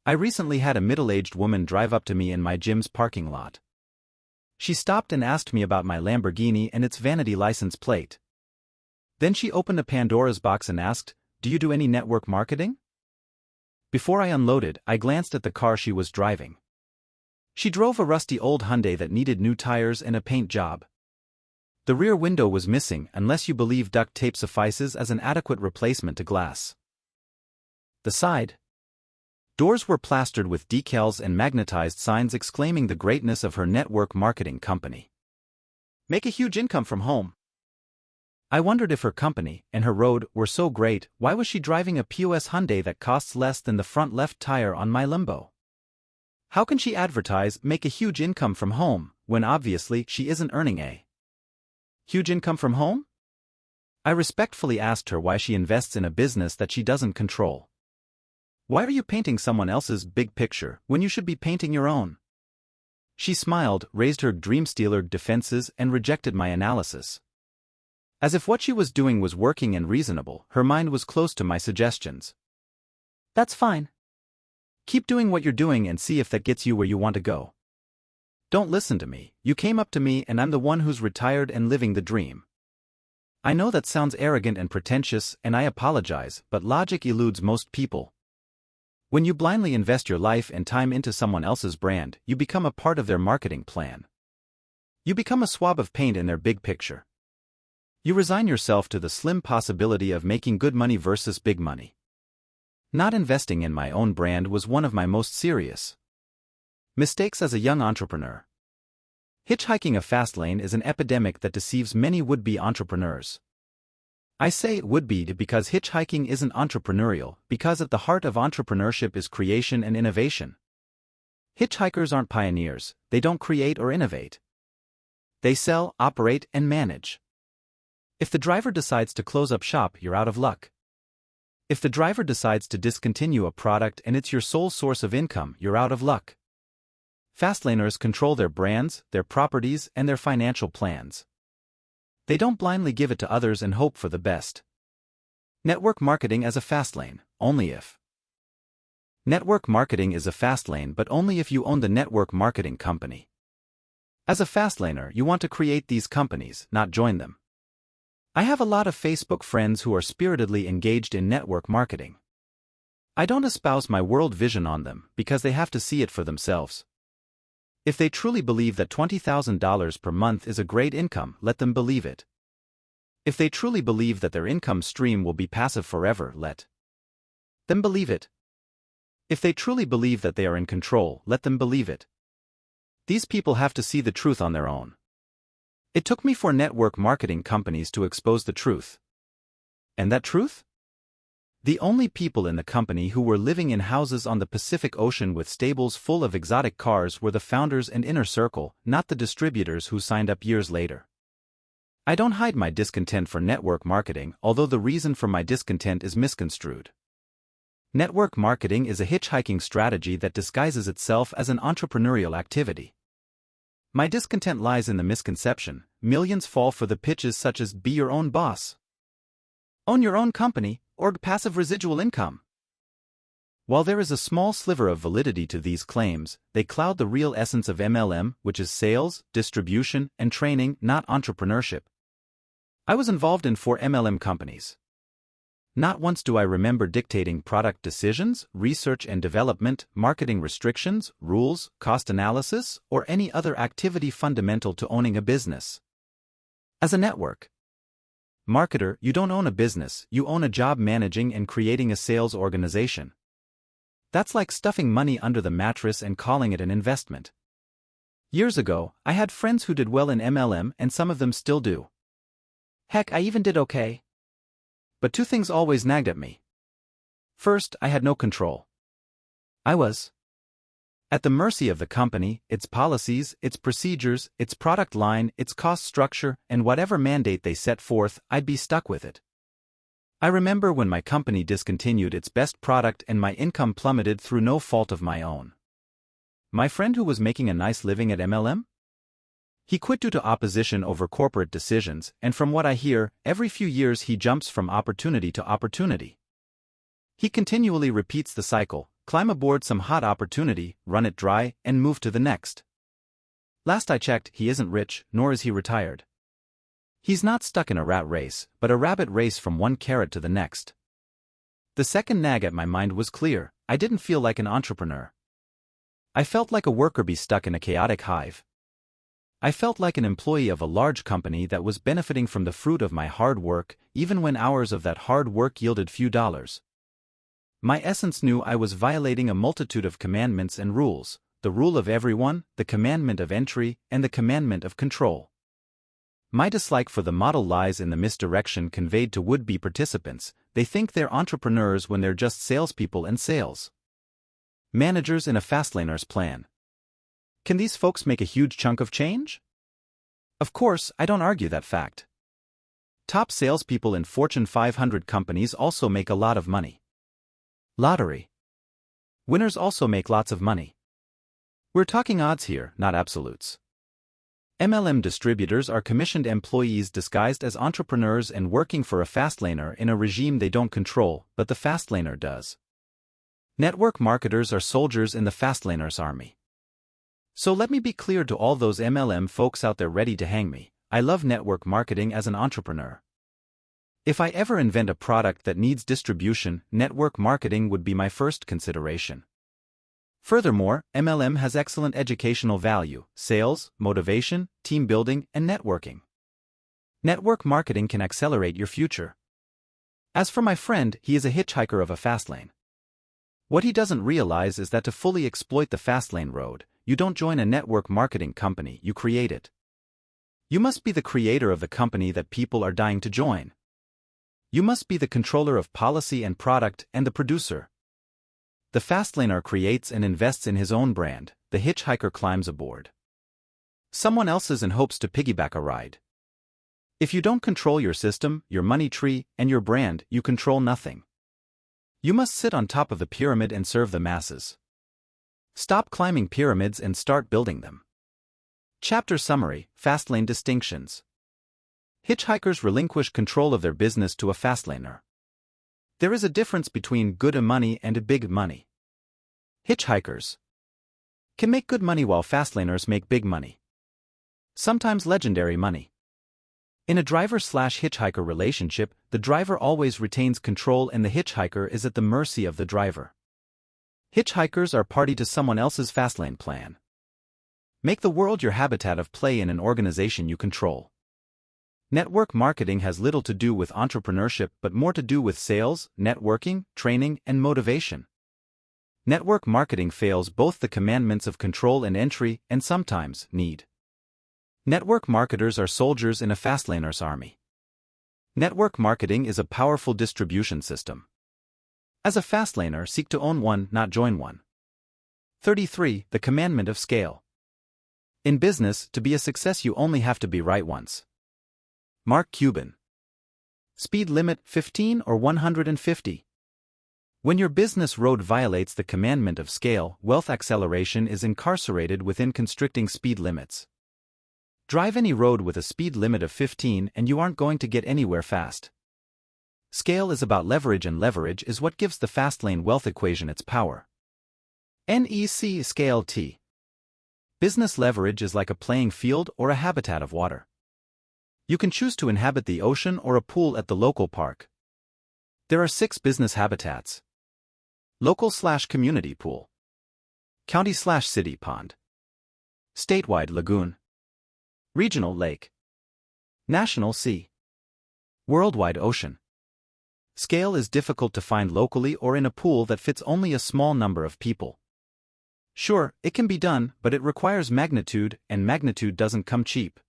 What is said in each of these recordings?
I recently had a middle-aged woman drive up to me in my gym's parking lot. She stopped and asked me about my Lamborghini and its vanity license plate. Then she opened a Pandora's box and asked, "Do you do any network marketing?" Before I unloaded, I glanced at the car she was driving. She drove a rusty old Hyundai that needed new tires and a paint job. The rear window was missing unless you believe duct tape suffices as an adequate replacement to glass. The side doors were plastered with decals and magnetized signs exclaiming the greatness of her network marketing company. Make a huge income from home. I wondered if her company and her road were so great, why was she driving a POS Hyundai that costs less than the front left tire on my Limbo? How can she advertise make a huge income from home, when obviously she isn't earning a huge income from home? I respectfully asked her why she invests in a business that she doesn't control. Why are you painting someone else's big picture when you should be painting your own? She smiled, raised her dream-stealer defenses and rejected my analysis. As if what she was doing was working and reasonable, her mind was close to my suggestions. That's fine. Keep doing what you're doing and see if that gets you where you want to go. Don't listen to me, you came up to me and I'm the one who's retired and living the dream. I know that sounds arrogant and pretentious and I apologize, but logic eludes most people. When you blindly invest your life and time into someone else's brand, you become a part of their marketing plan. You become a swab of paint in their big picture. You resign yourself to the slim possibility of making good money versus big money. Not investing in my own brand was one of my most serious mistakes as a young entrepreneur. Hitchhiking a FastLane is an epidemic that deceives many would-be entrepreneurs. I say would-be because hitchhiking isn't entrepreneurial, because at the heart of entrepreneurship is creation and innovation. Hitchhikers aren't pioneers, they don't create or innovate. They sell, operate, and manage. If the driver decides to close up shop, you're out of luck. If the driver decides to discontinue a product and it's your sole source of income, you're out of luck. Fastlaners control their brands, their properties, and their financial plans. They don't blindly give it to others and hope for the best. Network marketing as a fastlane, only if. Network marketing is a fastlane but only if you own the network marketing company. As a fastlaner, you want to create these companies, not join them. I have a lot of Facebook friends who are spiritedly engaged in network marketing. I don't espouse my world vision on them because they have to see it for themselves. If they truly believe that $20,000 per month is a great income, let them believe it. If they truly believe that their income stream will be passive forever, let them believe it. If they truly believe that they are in control, let them believe it. These people have to see the truth on their own. It took me 4 network marketing companies to expose the truth. And that truth? The only people in the company who were living in houses on the Pacific Ocean with stables full of exotic cars were the founders and inner circle, not the distributors who signed up years later. I don't hide my discontent for network marketing, although the reason for my discontent is misconstrued. Network marketing is a hitchhiking strategy that disguises itself as an entrepreneurial activity. My discontent lies in the misconception: millions fall for the pitches such as be your own boss, own your own company, or passive residual income. While there is a small sliver of validity to these claims, they cloud the real essence of MLM, which is sales, distribution, and training, not entrepreneurship. I was involved in 4 MLM companies. Not once do I remember dictating product decisions, research and development, marketing restrictions, rules, cost analysis, or any other activity fundamental to owning a business. As a network marketer, you don't own a business, you own a job managing and creating a sales organization. That's like stuffing money under the mattress and calling it an investment. Years ago, I had friends who did well in MLM and some of them still do. Heck, I even did okay. But 2 things always nagged at me. First, I had no control. I was at the mercy of the company, its policies, its procedures, its product line, its cost structure, and whatever mandate they set forth, I'd be stuck with it. I remember when my company discontinued its best product and my income plummeted through no fault of my own. My friend who was making a nice living at MLM? He quit due to opposition over corporate decisions, and from what I hear, every few years he jumps from opportunity to opportunity. He continually repeats the cycle, climb aboard some hot opportunity, run it dry, and move to the next. Last I checked, he isn't rich, nor is he retired. He's not stuck in a rat race, but a rabbit race from one carrot to the next. The second nag at my mind was clear: I didn't feel like an entrepreneur. I felt like a worker bee stuck in a chaotic hive. I felt like an employee of a large company that was benefiting from the fruit of my hard work, even when hours of that hard work yielded few dollars. My essence knew I was violating a multitude of commandments and rules: the rule of everyone, the commandment of entry, and the commandment of control. My dislike for the model lies in the misdirection conveyed to would-be participants. They think they're entrepreneurs when they're just salespeople and sales managers in a FastLaner's plan. Can these folks make a huge chunk of change? Of course, I don't argue that fact. Top salespeople in Fortune 500 companies also make a lot of money. Lottery winners also make lots of money. We're talking odds here, not absolutes. MLM distributors are commissioned employees disguised as entrepreneurs and working for a FastLaner in a regime they don't control, but the FastLaner does. Network marketers are soldiers in the FastLaner's army. So let me be clear to all those MLM folks out there ready to hang me: I love network marketing as an entrepreneur. If I ever invent a product that needs distribution, network marketing would be my first consideration. Furthermore, MLM has excellent educational value: sales, motivation, team building, and networking. Network marketing can accelerate your future. As for my friend, he is a hitchhiker of a FastLane. What he doesn't realize is that to fully exploit the FastLane road, you don't join a network marketing company, you create it. You must be the creator of the company that people are dying to join. You must be the controller of policy and product and the producer. The FastLaner creates and invests in his own brand, the hitchhiker climbs aboard someone else's and hopes to piggyback a ride. If you don't control your system, your money tree, and your brand, you control nothing. You must sit on top of the pyramid and serve the masses. Stop climbing pyramids and start building them. Chapter Summary: FastLane Distinctions. Hitchhikers relinquish control of their business to a FastLaner. There is a difference between good money and big money. Hitchhikers can make good money while FastLaners make big money. Sometimes legendary money. In a driver-slash-hitchhiker relationship, the driver always retains control and the hitchhiker is at the mercy of the driver. Hitchhikers are party to someone else's FastLane plan. Make the world your habitat of play in an organization you control. Network marketing has little to do with entrepreneurship but more to do with sales, networking, training, and motivation. Network marketing fails both the commandments of control and entry, and sometimes need. Network marketers are soldiers in a FastLaner's army. Network marketing is a powerful distribution system. As a FastLaner, seek to own one, not join one. 33. The Commandment of Scale. In business, to be a success you only have to be right once. Mark Cuban. Speed limit 15 or 150. When your business road violates the commandment of scale, wealth acceleration is incarcerated within constricting speed limits. Drive any road with a speed limit of 15 and you aren't going to get anywhere fast. Scale is about leverage, and leverage is what gives the FastLane wealth equation its power. NEC Scale T. Business leverage is like a playing field or a habitat of water. You can choose to inhabit the ocean or a pool at the local park. There are 6 business habitats. Local/community pool. County/city pond. Statewide lagoon. Regional lake. National sea. Worldwide ocean. Scale is difficult to find locally or in a pool that fits only a small number of people. Sure, it can be done, but it requires magnitude, and magnitude doesn't come cheap.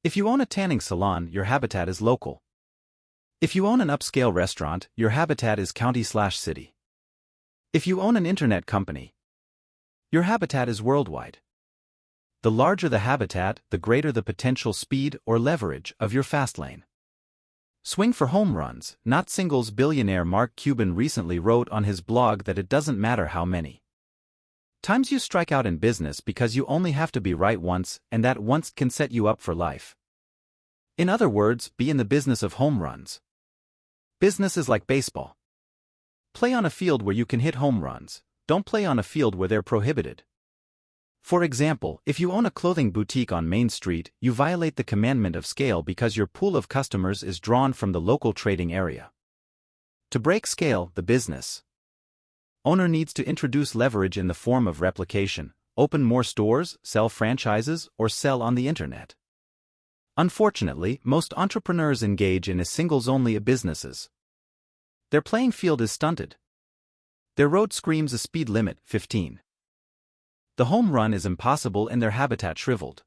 If you own a tanning salon, your habitat is local. If you own an upscale restaurant, your habitat is county/city. If you own an internet company, your habitat is worldwide. The larger the habitat, the greater the potential speed or leverage of your FastLane. Swing for home runs, not singles. Billionaire Mark Cuban recently wrote on his blog that it doesn't matter how many times you strike out in business because you only have to be right once, and that once can set you up for life. In other words, be in the business of home runs. Business is like baseball. Play on a field where you can hit home runs. Don't play on a field where they're prohibited. For example, if you own a clothing boutique on Main Street, you violate the commandment of scale because your pool of customers is drawn from the local trading area. To break scale, the business owner needs to introduce leverage in the form of replication, open more stores, sell franchises, or sell on the internet. Unfortunately, most entrepreneurs engage in singles-only businesses. Their playing field is stunted. Their road screams a speed limit, 15. The home run is impossible and their habitat shriveled.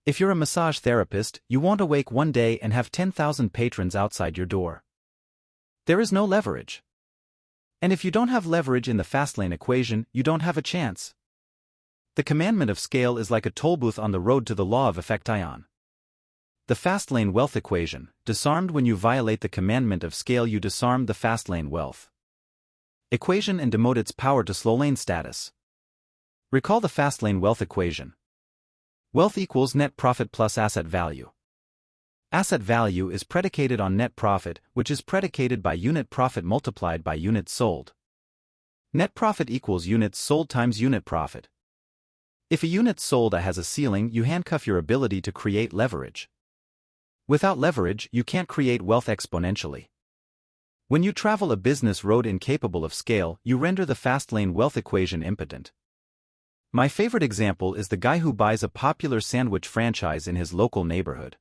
If you're a massage therapist, you won't awake one day and have 10,000 patrons outside your door. There is no leverage. And if you don't have leverage in the FastLane equation, you don't have a chance. The commandment of scale is like a toll booth on the road to the law of Effection. The FastLane wealth equation: disarmed when you violate the commandment of scale, you disarm the FastLane wealth equation and demote its power to slow lane status. Recall the FastLane wealth equation. Wealth equals net profit plus asset value. Asset value is predicated on net profit, which is predicated by unit profit multiplied by units sold. Net profit equals units sold times unit profit. If a unit sold has a ceiling, you handcuff your ability to create leverage. Without leverage, you can't create wealth exponentially. When you travel a business road incapable of scale, you render the FastLane wealth equation impotent. My favorite example is the guy who buys a popular sandwich franchise in his local neighborhood.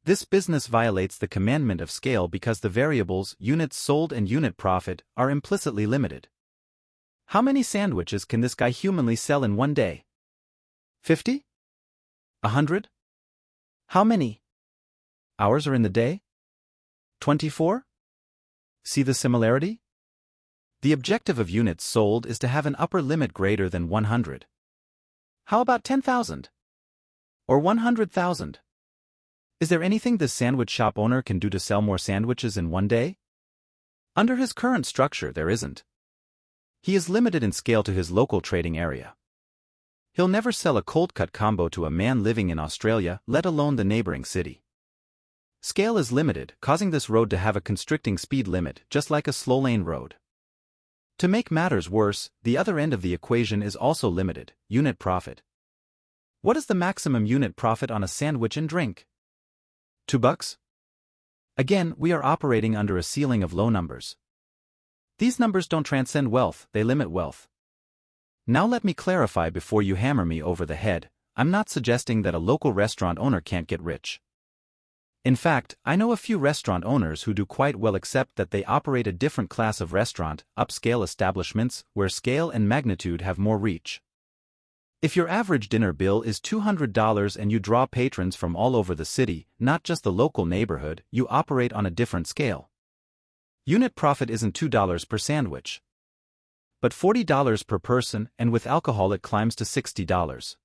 This business violates the commandment of scale because the variables, units sold and unit profit, are implicitly limited. How many sandwiches can this guy humanly sell in one day? 50? 100? How many hours are in the day? 24? See the similarity? The objective of units sold is to have an upper limit greater than 100. How about 10,000? Or 100,000? Is there anything this sandwich shop owner can do to sell more sandwiches in one day? Under his current structure, there isn't. He is limited in scale to his local trading area. He'll never sell a cold cut combo to a man living in Australia, let alone the neighboring city. Scale is limited, causing this road to have a constricting speed limit, just like a slow lane road. To make matters worse, the other end of the equation is also limited: unit profit. What is the maximum unit profit on a sandwich and drink? $2? Again, we are operating under a ceiling of low numbers. These numbers don't transcend wealth, they limit wealth. Now let me clarify before you hammer me over the head: I'm not suggesting that a local restaurant owner can't get rich. In fact, I know a few restaurant owners who do quite well, except that they operate a different class of restaurant, upscale establishments, where scale and magnitude have more reach. If your average dinner bill is $200 and you draw patrons from all over the city, not just the local neighborhood, you operate on a different scale. Unit profit isn't $2 per sandwich, but $40 per person, and with alcohol it climbs to $60.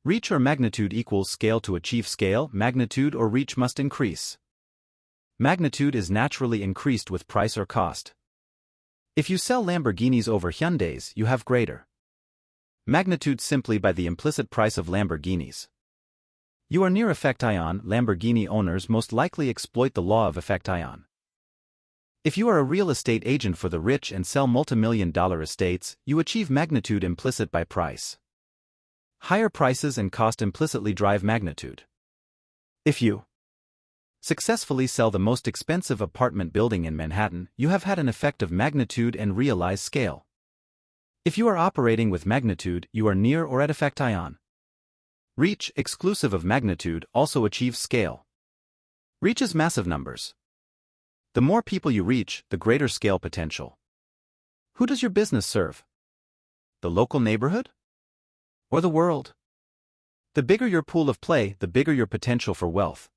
Reach or magnitude equals scale. To achieve scale, magnitude or reach must increase. Magnitude is naturally increased with price or cost. If you sell Lamborghinis over Hyundais, you have greater magnitude simply by the implicit price of Lamborghinis. You are near Effection. Lamborghini owners most likely exploit the law of Effection. If you are a real estate agent for the rich and sell multimillion-dollar estates, you achieve magnitude implicit by price. Higher prices and cost implicitly drive magnitude. If you successfully sell the most expensive apartment building in Manhattan, you have had an effect of magnitude and realized scale. If you are operating with magnitude, you are near or at Effection. Reach, exclusive of magnitude, also achieves scale. Reach is massive numbers. The more people you reach, the greater scale potential. Who does your business serve? The local neighborhood? Or the world? The bigger your pool of play, the bigger your potential for wealth.